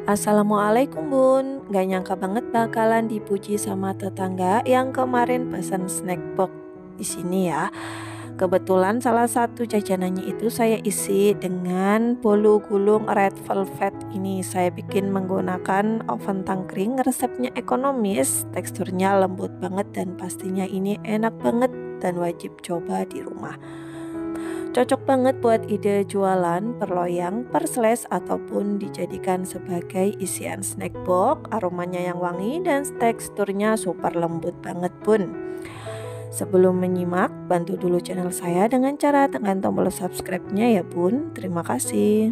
Assalamualaikum Bun, gak nyangka banget bakalan dipuji sama tetangga yang kemarin pesan snack box di sini ya. Kebetulan salah satu jajanannya itu saya isi dengan bolu gulung red velvet ini. Saya bikin menggunakan oven tangkring, resepnya ekonomis, teksturnya lembut banget dan pastinya ini enak banget dan wajib coba di rumah. Cocok banget buat ide jualan per loyang, per slice ataupun dijadikan sebagai isian snack box. Aromanya yang wangi dan teksturnya super lembut banget Bun. Sebelum menyimak, bantu dulu channel saya dengan cara tekan tombol subscribe-nya ya Bun. Terima kasih.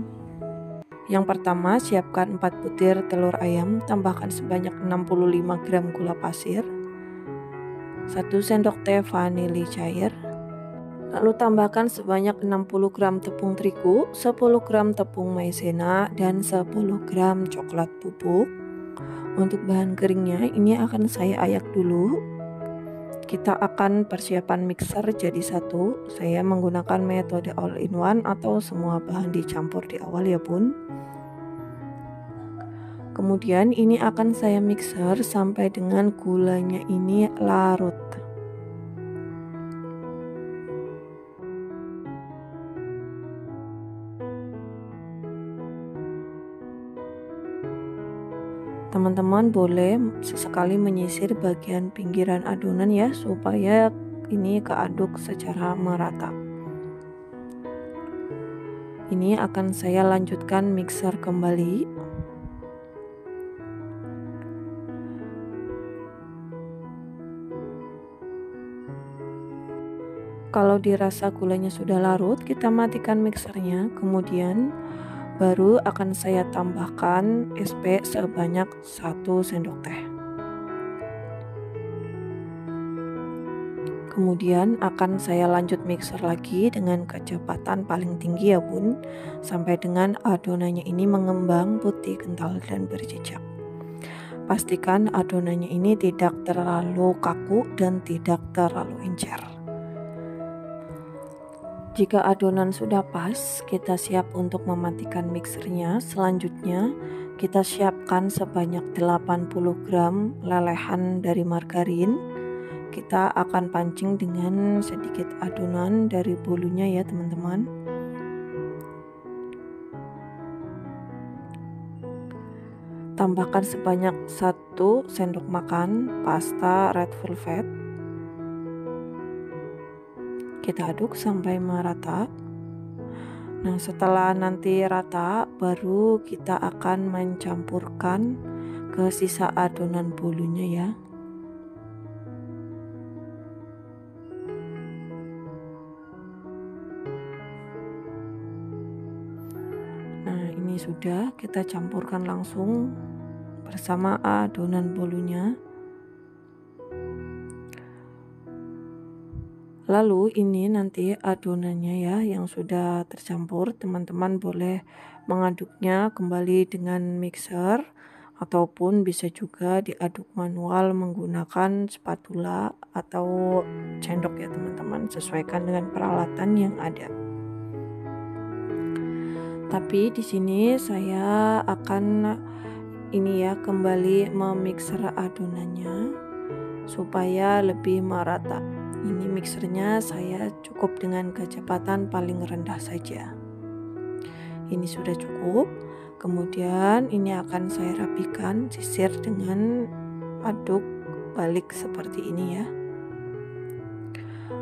Yang pertama, siapkan 4 butir telur ayam, tambahkan sebanyak 65 gram gula pasir, 1 sendok teh vanili cair, lalu tambahkan sebanyak 60 gram tepung terigu, 10 gram tepung maizena, dan 10 gram coklat bubuk. Untuk bahan keringnya ini akan saya ayak dulu. Kita akan persiapan mixer jadi satu. Saya menggunakan metode all in one atau semua bahan dicampur di awal ya Bun. Kemudian ini akan saya mixer sampai dengan gulanya ini larut. Teman-teman boleh sesekali menyisir bagian pinggiran adonan ya, supaya ini keaduk secara merata. Ini akan saya lanjutkan mixer kembali. Kalau dirasa gulanya sudah larut, kita matikan mixernya, kemudian baru akan saya tambahkan SP sebanyak 1 sendok teh. Kemudian akan saya lanjut mixer lagi dengan kecepatan paling tinggi ya Bun, sampai dengan adonannya ini mengembang putih kental dan berjejak. Pastikan adonannya ini tidak terlalu kaku dan tidak terlalu encer. Jika adonan sudah pas, kita siap untuk mematikan mixernya. Selanjutnya, kita siapkan sebanyak 80 gram lelehan dari margarin. Kita akan pancing dengan sedikit adonan dari bolunya ya teman-teman. Tambahkan sebanyak 1 sendok makan pasta red velvet. Kita aduk sampai merata. Nah, setelah nanti rata, baru kita akan mencampurkan ke sisa adonan bolunya ya. Nah, ini sudah kita campurkan langsung bersama adonan bolunya. Lalu ini nanti adonannya ya yang sudah tercampur, teman-teman boleh mengaduknya kembali dengan mixer ataupun bisa juga diaduk manual menggunakan spatula atau sendok ya teman-teman, sesuaikan dengan peralatan yang ada. Tapi di sini saya akan ini ya kembali memixer adonannya supaya lebih merata. Ini mixernya saya cukup dengan kecepatan paling rendah saja. Ini sudah cukup. Kemudian ini akan saya rapikan, sisir dengan aduk balik seperti ini ya.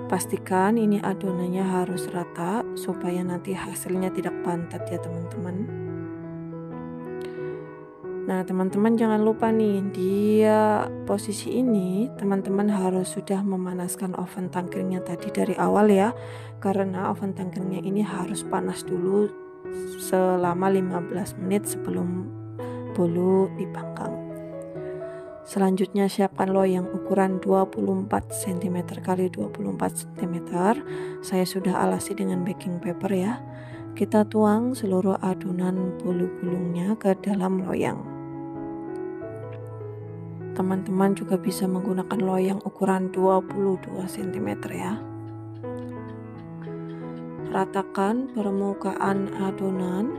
Pastikan ini adonannya harus rata supaya nanti hasilnya tidak pantat ya teman-teman. Nah teman-teman jangan lupa nih, di posisi ini teman-teman harus sudah memanaskan oven tangkringnya tadi dari awal ya, karena oven tangkringnya ini harus panas dulu selama 15 menit sebelum bolu dipanggang. Selanjutnya siapkan loyang ukuran 24 cm x 24 cm. Saya sudah alasi dengan baking paper ya. Kita tuang seluruh adonan bolu gulungnya ke dalam loyang. Teman-teman juga bisa menggunakan loyang ukuran 22 cm ya. Ratakan permukaan adonan.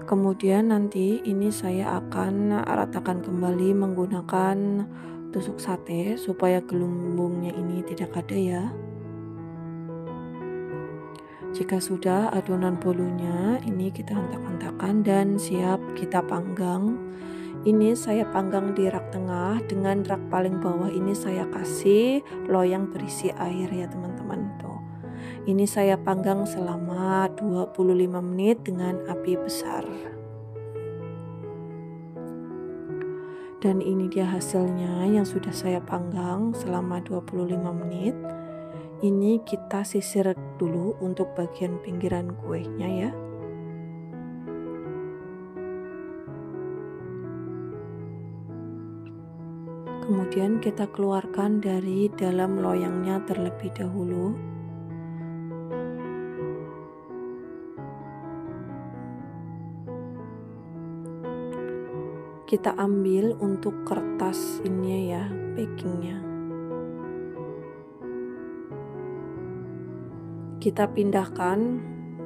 Kemudian nanti ini saya akan ratakan kembali menggunakan tusuk sate supaya gelembungnya ini tidak ada ya. Jika sudah adonan bolunya ini kita hentak-hentakan dan siap kita panggang. Ini saya panggang di rak tengah, dengan rak paling bawah ini saya kasih loyang berisi air ya teman-teman tuh. Ini saya panggang selama 25 menit dengan api besar. Dan ini dia hasilnya yang sudah saya panggang selama 25 menit. Ini kita sisir dulu untuk bagian pinggiran kuenya ya. Kemudian kita keluarkan dari dalam loyangnya terlebih dahulu. Kita ambil untuk kertas ini ya, packingnya. Kita pindahkan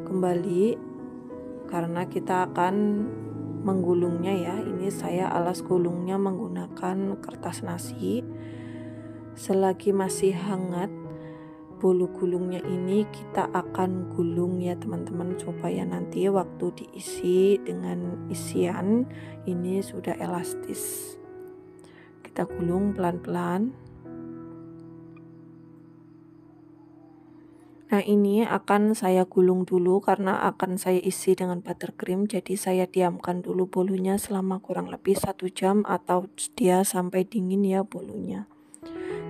kembali karena kita akan menggulungnya ya. Ini saya alas gulungnya menggunakan kertas nasi. Selagi masih hangat bolu gulungnya ini kita akan gulung ya teman-teman, supaya nanti waktu diisi dengan isian ini sudah elastis. Kita gulung pelan-pelan. Nah ini akan saya gulung dulu karena akan saya isi dengan buttercream, jadi saya diamkan dulu bolunya selama kurang lebih 1 jam atau dia sampai dingin ya bolunya.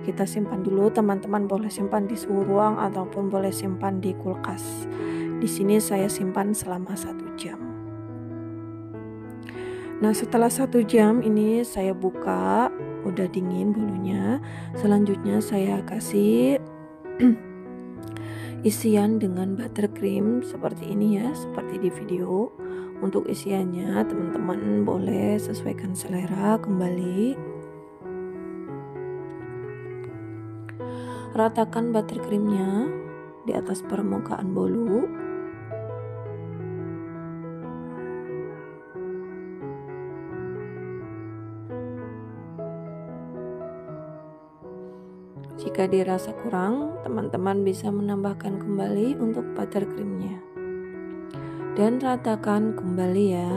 Kita simpan dulu teman-teman, boleh simpan di suhu ruang ataupun boleh simpan di kulkas. Di sini saya simpan selama 1 jam. Nah setelah 1 jam ini saya buka, udah dingin bolunya. Selanjutnya saya kasih isian dengan buttercream seperti ini ya, seperti di video. Untuk isiannya teman-teman boleh sesuaikan selera kembali. Ratakan buttercreamnya di atas permukaan bolu. Jika dirasa kurang, teman-teman bisa menambahkan kembali untuk buttercreamnya. Dan ratakan kembali ya.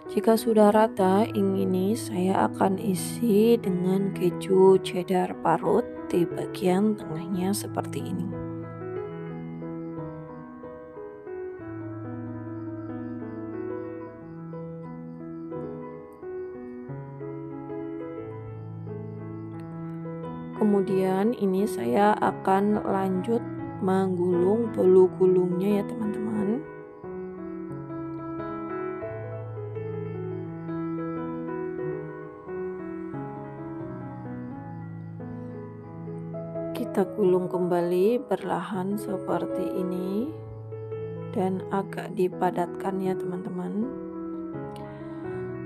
Jika sudah rata, ini saya akan isi dengan keju cheddar parut di bagian tengahnya seperti ini. Kemudian ini saya akan lanjut menggulung bolu gulungnya ya teman-teman. Kita gulung kembali perlahan seperti ini dan agak dipadatkan ya teman-teman.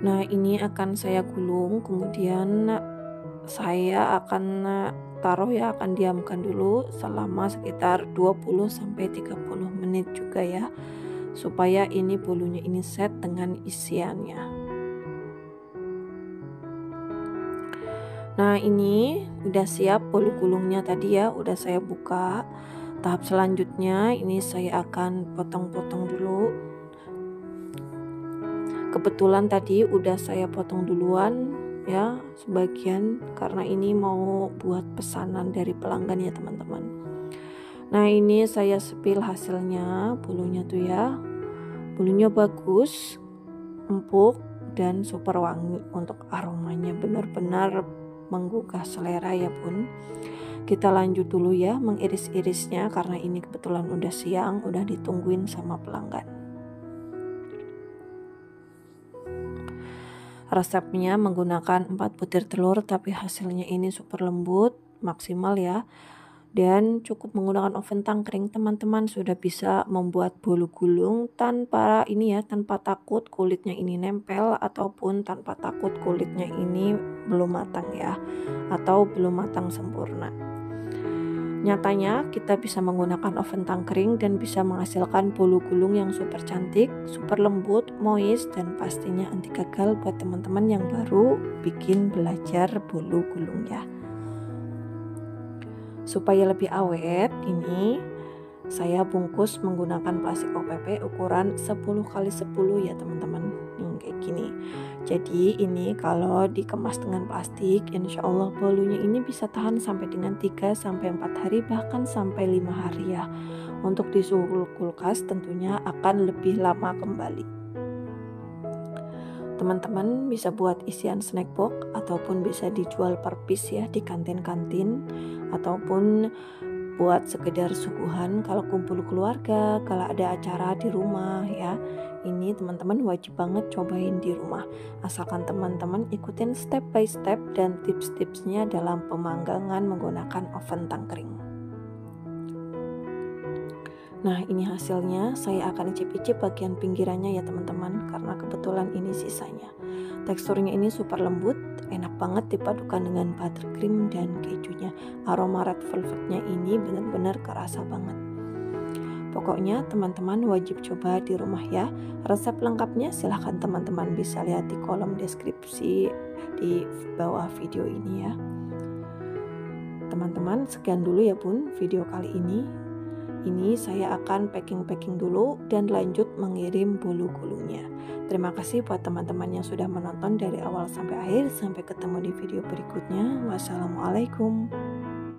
Nah ini akan saya gulung, kemudian saya akan taruh ya, akan diamkan dulu selama sekitar 20-30 menit juga ya, supaya ini bolunya ini set dengan isiannya. Nah ini udah siap bolu gulungnya tadi ya, udah saya buka. Tahap selanjutnya ini saya akan potong-potong dulu. Kebetulan tadi udah saya potong duluan ya sebagian, karena ini mau buat pesanan dari pelanggan ya teman-teman. Nah ini saya sepil hasilnya bolunya tuh ya, bolunya bagus, empuk dan super wangi. Untuk aromanya benar-benar menggugah selera ya bun. Kita lanjut dulu ya mengiris-irisnya, karena ini kebetulan udah siang, udah ditungguin sama pelanggan. Resepnya menggunakan 4 butir telur, tapi hasilnya ini super lembut, maksimal ya. Dan cukup menggunakan oven tangkring, teman-teman sudah bisa membuat bolu gulung tanpa ini ya, tanpa takut kulitnya ini nempel ataupun tanpa takut kulitnya ini belum matang ya, atau belum matang sempurna. Nyatanya kita bisa menggunakan oven tangkring dan bisa menghasilkan bolu gulung yang super cantik, super lembut, moist, dan pastinya anti gagal buat teman-teman yang baru bikin belajar bolu gulung ya. Supaya lebih awet, ini saya bungkus menggunakan plastik OPP ukuran 10x10 ya teman-teman. Nih kayak gini. Jadi ini kalau dikemas dengan plastik, insya Allah bolunya ini bisa tahan sampai dengan 3-4 hari, bahkan sampai 5 hari ya. Untuk di suhu kulkas tentunya akan lebih lama kembali. Teman-teman bisa buat isian snack box ataupun bisa dijual per piece ya di kantin-kantin, ataupun buat sekedar suguhan kalau kumpul keluarga, kalau ada acara di rumah ya. Ini teman-teman wajib banget cobain di rumah. Asalkan teman-teman ikutin step by step dan tips-tipsnya dalam pemanggangan menggunakan oven tangkring. Nah ini hasilnya, saya akan icip-icip bagian pinggirannya ya teman-teman, karena kebetulan ini sisanya. Teksturnya ini super lembut, enak banget dipadukan dengan buttercream dan kejunya. Aroma red velvetnya ini benar-benar kerasa banget. Pokoknya teman-teman wajib coba di rumah ya. Resep lengkapnya silahkan teman-teman bisa lihat di kolom deskripsi di bawah video ini ya. Teman-teman sekian dulu ya bun video kali ini. Ini saya akan packing dulu dan lanjut mengirim bolu gulungnya. Terima kasih buat teman-teman yang sudah menonton dari awal sampai akhir. Sampai ketemu di video berikutnya. Wassalamualaikum.